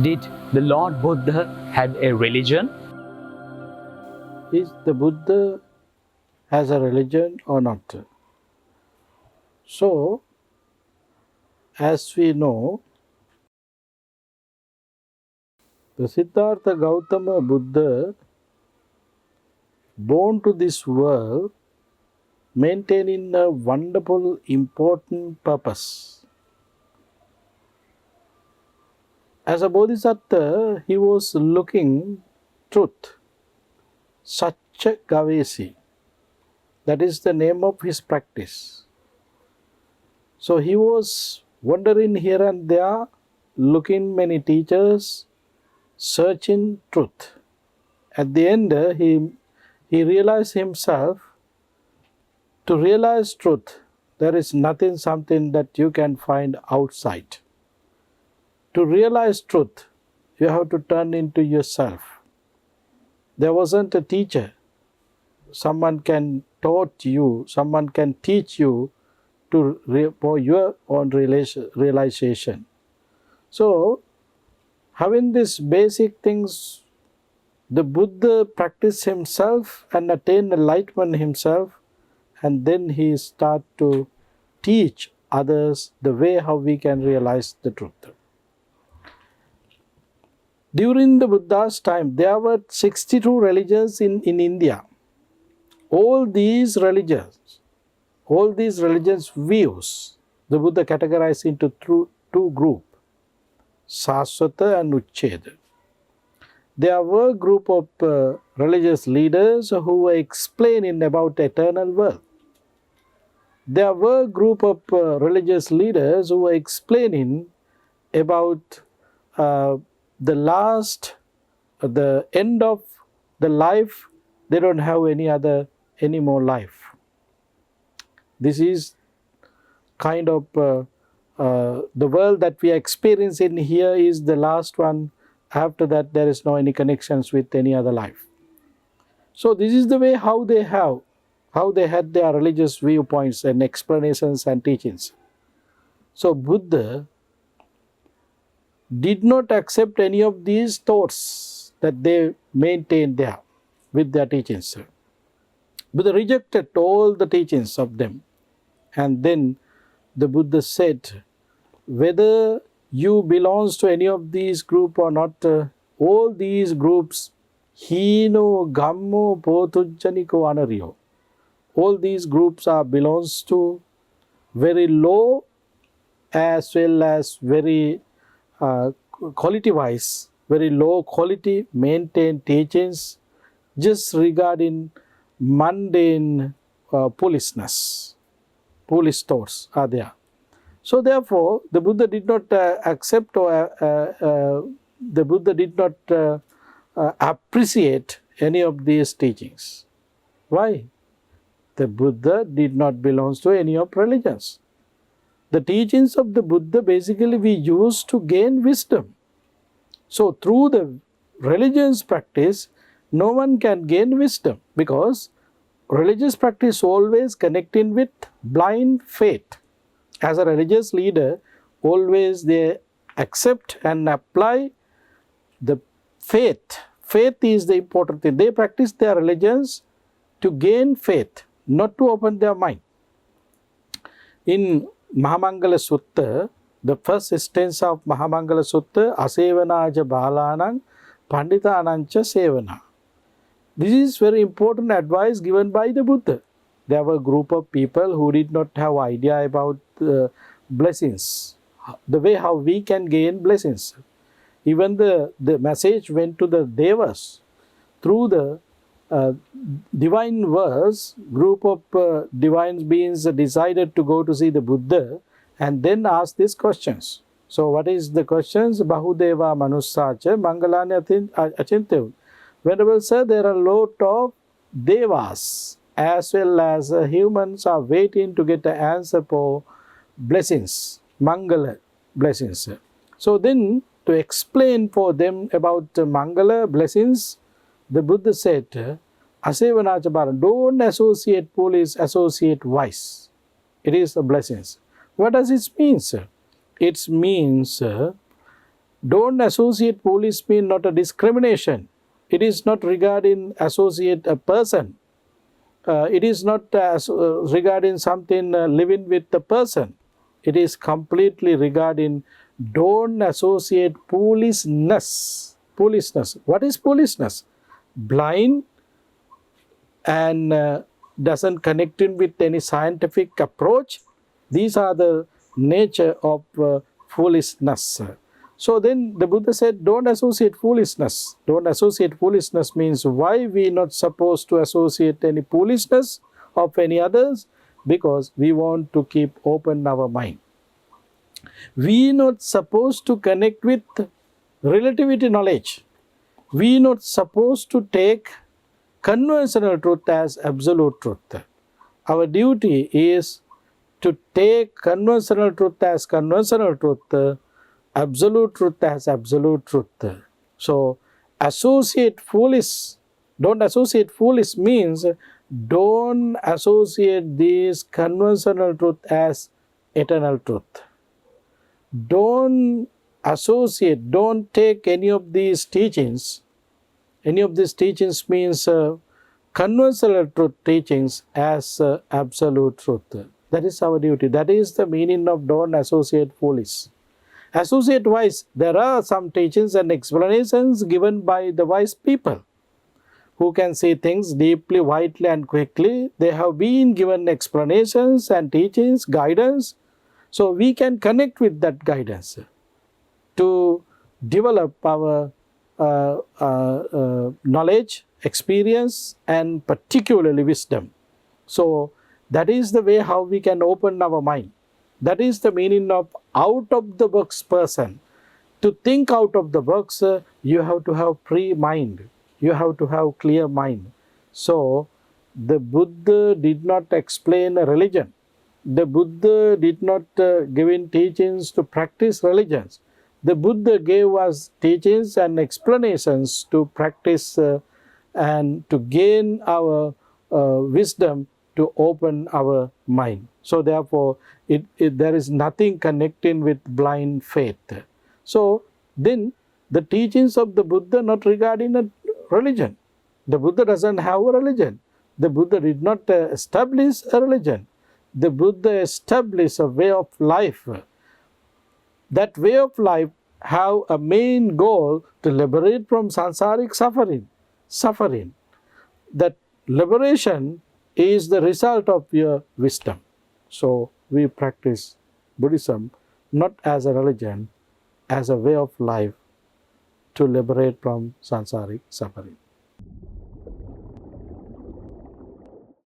Did the Lord Buddha had a religion? Is the Buddha has a religion or not? So, as we know, the Siddhartha Gautama Buddha, born to this world, maintaining a wonderful, important purpose. As a Bodhisattva, he was looking truth, Satya Gavesi. That is the name of his practice. So he was wandering here and there, looking many teachers, searching truth. At the end, he realized himself, to realize truth, there is nothing something that you can find outside. To realize truth, you have to turn into yourself. There wasn't a teacher. Someone can taught you, someone can teach you for your own realization. So, having these basic things, the Buddha practiced himself and attained enlightenment himself, and then he start to teach others the way how we can realize the truth. During the Buddha's time, there were 62 religions in India. All these religions views, the Buddha categorized into two groups, Saswata and Uchcheda. There were a group of religious leaders who were explaining about eternal world. There were a group of religious leaders who were explaining about the end of the life. They don't have any more life. This is kind of the world that we experience in here is the last one. After that, there is no any connections with any other life. So this is the way how they had their religious viewpoints and explanations and teachings. So Buddha did not accept any of these thoughts that they maintained there with their teachings. Buddha rejected all the teachings of them. And then the Buddha said, whether you belongs to any of these group or not, all these groups, hino, gammo, potujjaniko, anariyo. All these groups belongs to very low as well as very quality-wise, very low quality maintained teachings just regarding mundane foolishness. Foolish thoughts are there. So therefore, the Buddha did not accept or the Buddha did not appreciate any of these teachings. Why? The Buddha did not belong to any of religions. The teachings of the Buddha basically we use to gain wisdom. So through the religious practice, no one can gain wisdom because religious practice always connecting with blind faith. As a religious leader, always they accept and apply the faith. Faith is the important thing. They practice their religions to gain faith, not to open their mind. In Mahamangala Sutta, the first stanza of Mahamangala Sutta, Asevanaja Balanang Pandita Anancha Sevana. This is very important advice given by the Buddha. There were a group of people who did not have idea about blessings, the way how we can gain blessings. Even the message went to the Devas. Through the divine verse, group of divine beings decided to go to see the Buddha and then ask these questions. So what is the questions? Bahudeva Manussacha Mangalani Achintya. Venerable Sir, there are a lot of devas as well as humans are waiting to get the answer for blessings, Mangala blessings. So then to explain for them about Mangala blessings, the Buddha said, Asevanachaparan, don't associate foolish, associate wise. It is a blessings. What does it mean, sir? It means Don't associate foolish mean not a discrimination. It is not regarding associate a person. It is not regarding something living with the person. It is completely regarding don't associate foolishness. Foolishness. What is foolishness? Blind and doesn't connect in with any scientific approach. These are the nature of foolishness. So then the Buddha said, don't associate foolishness. Don't associate foolishness means why we not supposed to associate any foolishness of any others? Because we want to keep open our mind. We not supposed to connect with relativity knowledge. We not supposed to take conventional truth as absolute truth. Our duty is to take conventional truth as conventional truth, absolute truth as absolute truth. So, associate foolish, don't associate foolish means don't associate this conventional truth as eternal truth. Don't associate, don't take any of these teachings. Any of these teachings means conventional truth teachings as absolute truth. That is our duty. That is the meaning of don't associate foolish. Associate wise, there are some teachings and explanations given by the wise people who can see things deeply, widely and quickly. They have been given explanations and teachings, guidance. So we can connect with that guidance to develop our knowledge, experience and particularly wisdom. So that is the way how we can open our mind. That is the meaning of out of the box person. To think out of the box, you have to have free mind. You have to have clear mind. So the Buddha did not explain a religion. The Buddha did not give in teachings to practice religions. The Buddha gave us teachings and explanations to practice and to gain our wisdom, to open our mind. So therefore, there is nothing connecting with blind faith. So then the teachings of the Buddha not regarding a religion. The Buddha doesn't have a religion. The Buddha did not establish a religion. The Buddha established a way of life. That way of life have a main goal to liberate from samsaric suffering. That liberation is the result of your wisdom. So we practice Buddhism not as a religion, as a way of life to liberate from samsaric suffering.